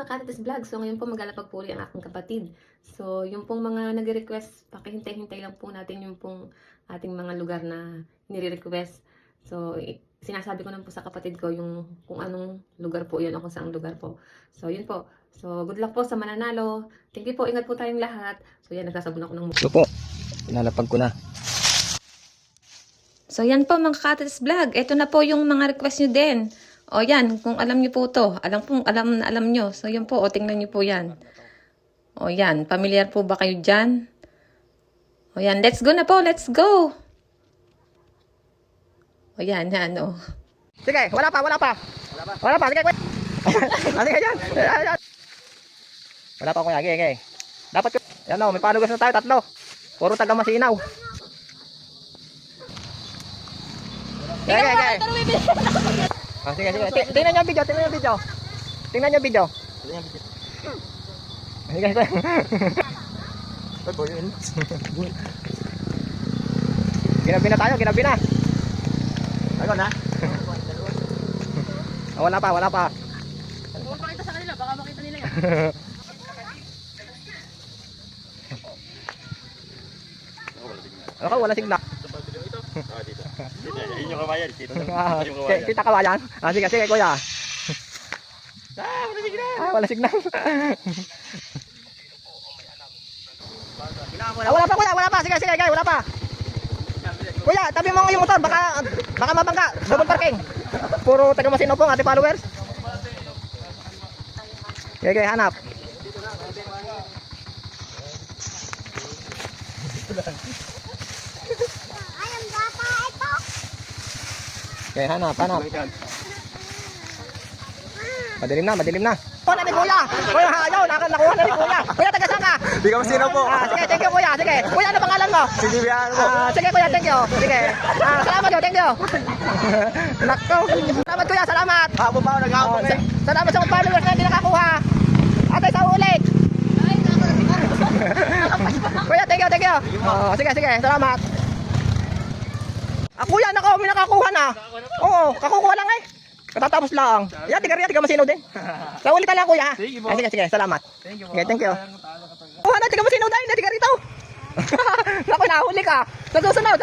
mga Katites Vlog. So ngayon po maglalapagpuli ang aking kapatid. So yung pong mga nagre-request, pakihintay-hintay lang po natin yung pong ating mga lugar na nire-request. So sinasabi ko lang po sa kapatid ko yung kung anong lugar po yun o kung saang lugar po. So yun po. So good luck po sa mananalo. Thank you po. Ingat po tayong lahat. So yan, nagsasabon ako ng mukha. Ito po, pinalapag ko na. So yan po mga Katites Vlog. Ito na po yung mga request nyo din. O yan, kung alam nyo po to. Alam na alam nyo. So yan po, o tingnan nyo po yan. O yan, pamilyar po ba kayo dyan? O yan, let's go na po, let's go! O yan, yan o. Sige, wala pa. Sige, kuya. Sige, yan. Wala pa kuya, sige. Dapat ko, yan o, may panugas na tayo, 3. Puro taga Masinaw. Sige. Oh, sige. Tingnan niyo ang video. Tingnan niyo ang video. Sige. Ginabi na tayo. Ano na? Oh, wala pa. Huwag pakita sa kanila, baka makita nila yan. Ako, wala signal. Yun yung kawayan. Kita kawayan? Sige, kuya. Wala signal. Wala pa, kuya. Sige, guys, wala pa. Kuya, tabi mo yung motor. Baka mabangga. Double parking. Puro taga Masinaw po ang ating followers. Sige, hanap. Okay, hanap. Madilim na. Oh, natin kuya. Kuya, ayaw, nakuha na ni kuya. Kuya, taga saan ka? Di ka Masinaw po. Sige, thank you kuya. Sige. Kuya, ano pangalan mo? Sige, biyahan po. Sige kuya, thank you. Sige. Salamat yo, thank you. Nako. Salamat kuya, salamat. Hapon pa ako naghapon eh. Salamat sa mga followers na hindi nakakuha. Atay sa ulit. Kuya, thank you. Sige, salamat. Kuya, nako, may nakakuha na. Oo, kakukuha lang eh. Katatapos lang. Yan, tiga Masinaw din. Sa ulit lang kuya. Sige, salamat. Thank you po. Okay, thank you. Kuha na, tiga Masinaw din, tiga rito. Naku, nahuli ka. Sa susunod.